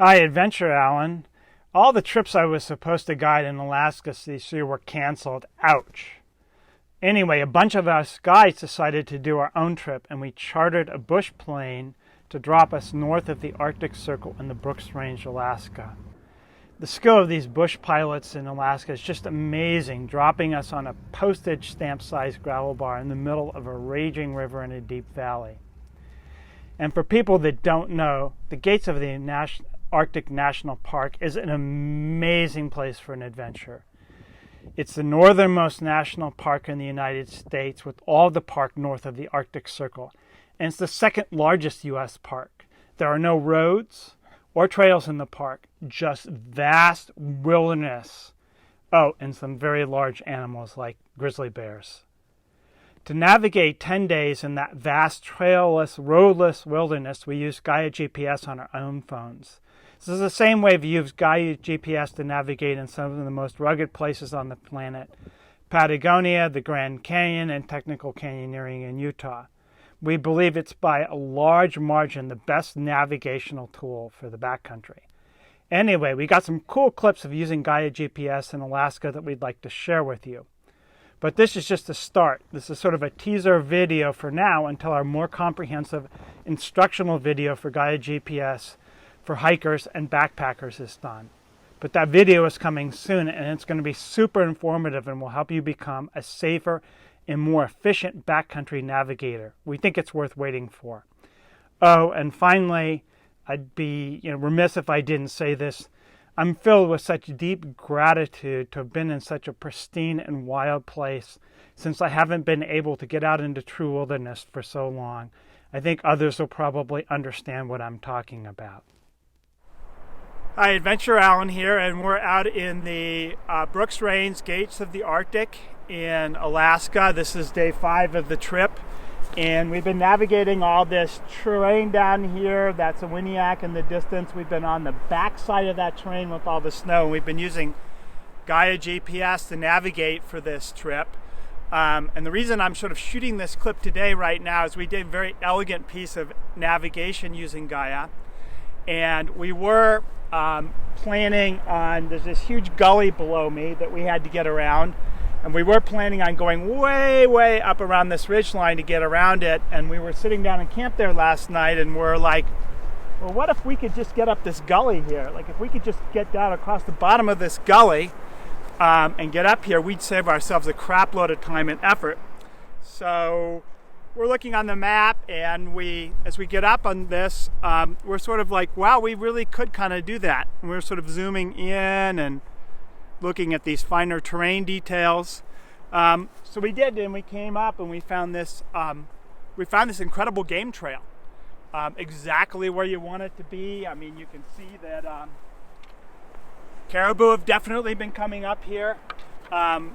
Hi, Adventure Alan. All the trips I was supposed to guide in Alaska this year were canceled. Ouch. Anyway, a bunch of us guides decided to do our own trip, and we chartered a bush plane to drop us north of the Arctic Circle in the Brooks Range, Alaska. The skill of these bush pilots in Alaska is just amazing, dropping us on a postage stamp-sized gravel bar in the middle of a raging river in a deep valley. And for people that don't know, the gates of the Arctic National Park is an amazing place for an adventure. It's the northernmost national park in the United States, with all the park north of the Arctic Circle. And it's the second largest U.S. park. There are no roads or trails in the park, just vast wilderness. Oh, and some very large animals like grizzly bears. To navigate 10 days in that vast trailless, roadless wilderness, we use Gaia GPS on our own phones. This is the same way we use Gaia GPS to navigate in some of the most rugged places on the planet: Patagonia, the Grand Canyon, and technical canyoneering in Utah. We believe it's by a large margin the best navigational tool for the backcountry. Anyway, we got some cool clips of using Gaia GPS in Alaska that we'd like to share with you. But this is just a start. This is sort of a teaser video for now until our more comprehensive instructional video for Gaia GPS for hikers and backpackers is done. But that video is coming soon, and it's going to be super informative and will help you become a safer and more efficient backcountry navigator. We think it's worth waiting for. Oh, and finally, I'd be remiss if I didn't say this. I'm filled with such deep gratitude to have been in such a pristine and wild place, since I haven't been able to get out into true wilderness for so long. I think others will probably understand what I'm talking about. Hi, Adventure Alan here, and we're out in the Brooks Range, gates of the Arctic in Alaska. This is day 5 of the trip, and we've been navigating all this terrain down here. That's a Winiak in the distance. We've been on the back side of that terrain with all the snow, and we've been using Gaia GPS to navigate for this trip. And the reason I'm sort of shooting this clip today right now is we did a very elegant piece of navigation using Gaia, and we were planning on, there's this huge gully below me that we had to get around, and we were planning on going way up around this ridge line to get around it. And we were sitting down in camp there last night, and we're like, well, what if we could just get up this gully here? Like, if we could just get down across the bottom of this gully and get up here, we'd save ourselves a crap load of time and effort. So we're looking on the map, and as we get up on this, we're sort of like, wow, we really could kind of do that. And we're sort of zooming in and looking at these finer terrain details. So we did, and we came up and we found this incredible game trail, exactly where you want it to be. I mean, you can see that caribou have definitely been coming up here.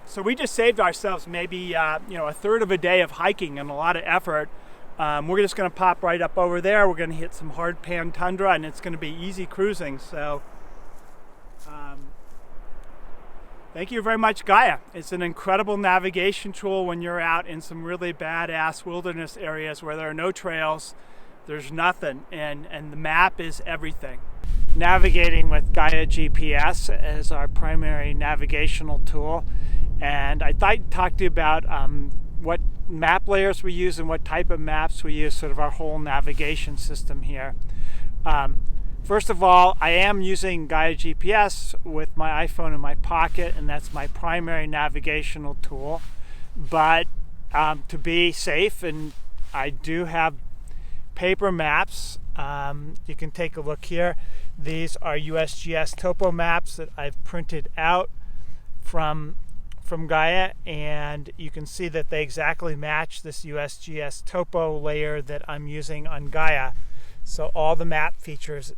So we just saved ourselves maybe a third of a day of hiking and a lot of effort. We're just going to pop right up over there. We're going to hit some hard pan tundra, and it's going to be easy cruising. So thank you very much, Gaia. It's an incredible navigation tool when you're out in some really badass wilderness areas where there are no trails, there's nothing, and the map is everything. Navigating with Gaia GPS as our primary navigational tool, and I thought I'd talk to you about what map layers we use and what type of maps we use, sort of our whole navigation system here. First of all, I am using Gaia GPS with my iPhone in my pocket, and that's my primary navigational tool. But to be safe, and I do have paper maps. You can take a look here. These are USGS topo maps that I've printed out from Gaia, and you can see that they exactly match this USGS topo layer that I'm using on Gaia. So all the map features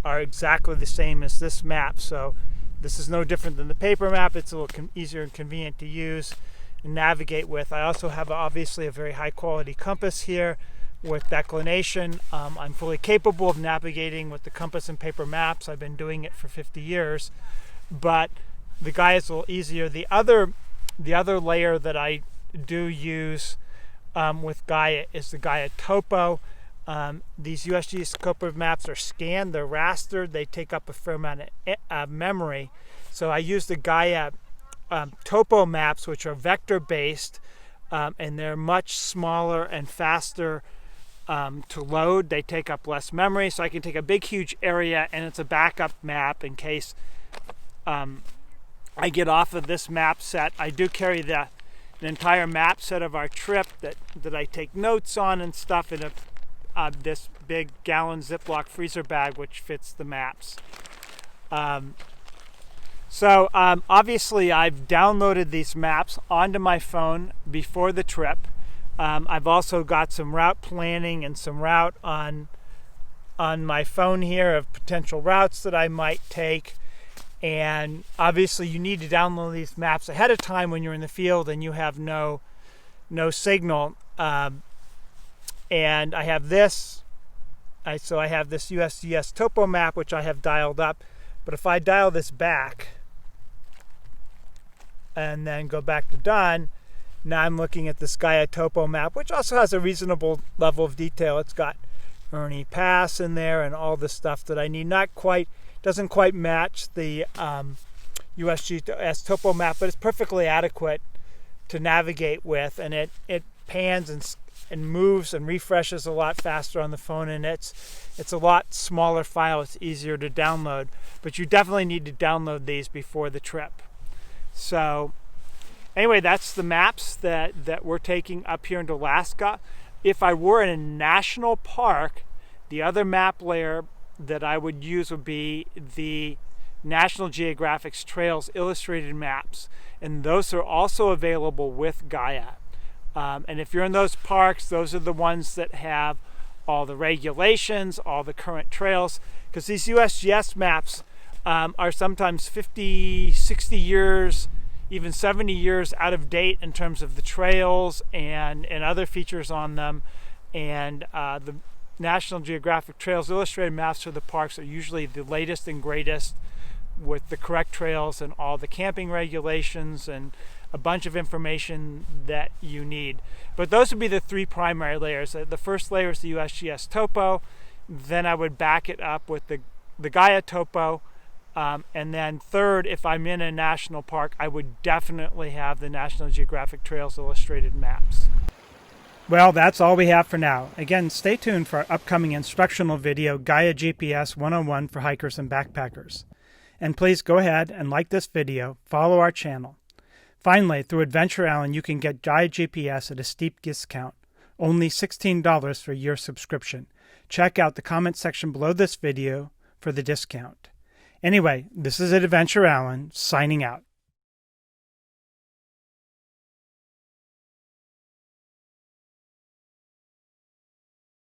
are exactly the same as this map. So this is no different than the paper map. It's a little easier and convenient to use and navigate with. I also have obviously a very high quality compass here with declination. I'm fully capable of navigating with the compass and paper maps. I've been doing it for 50 years, but the Gaia is a little easier. The other layer that I do use with Gaia is the Gaia Topo. These USGS topo maps are scanned, they're rastered, they take up a fair amount of memory. So I use the Gaia topo maps, which are vector-based, and they're much smaller and faster to load. They take up less memory, so I can take a big, huge area, and it's a backup map in case I get off of this map set. I do carry the entire map set of our trip that I take notes on and stuff in this big gallon Ziploc freezer bag, which fits the maps. So obviously I've downloaded these maps onto my phone before the trip. I've also got some route planning and some route on my phone here of potential routes that I might take. And obviously you need to download these maps ahead of time when you're in the field and you have no signal. And I have this. So I have this USGS topo map, which I have dialed up. But if I dial this back and then go back to done, now I'm looking at this Gaia topo map, which also has a reasonable level of detail. It's got Ernie Pass in there and all the stuff that I need. Doesn't quite match the USGS topo map, but it's perfectly adequate to navigate with, and it pans and moves and refreshes a lot faster on the phone, and it's a lot smaller file. It's easier to download, but you definitely need to download these before the trip. So anyway, that's the maps that we're taking up here into Alaska. If I were in a national park, the other map layer that I would use would be the National Geographic's Trails illustrated maps, and those are also available with Gaia. And if you're in those parks, those are the ones that have all the regulations, all the current trails, because these USGS maps are sometimes 50, 60 years, even 70 years out of date in terms of the trails and other features on them. And the National Geographic Trails illustrated maps for the parks are usually the latest and greatest with the correct trails and all the camping regulations and a bunch of information that you need. But those would be the three primary layers. The first layer is the USGS topo. Then I would back it up with the Gaia topo. And then third, if I'm in a national park, I would definitely have the National Geographic Trails illustrated maps. Well, that's all we have for now. Again, stay tuned for our upcoming instructional video, Gaia GPS 101 for hikers and backpackers. And please go ahead and like this video, follow our channel. Finally, through Adventure Allen, you can get Gaia GPS at a steep discount, only $16 for a year subscription. Check out the comment section below this video for the discount. Anyway, this is Adventure Allen, signing out.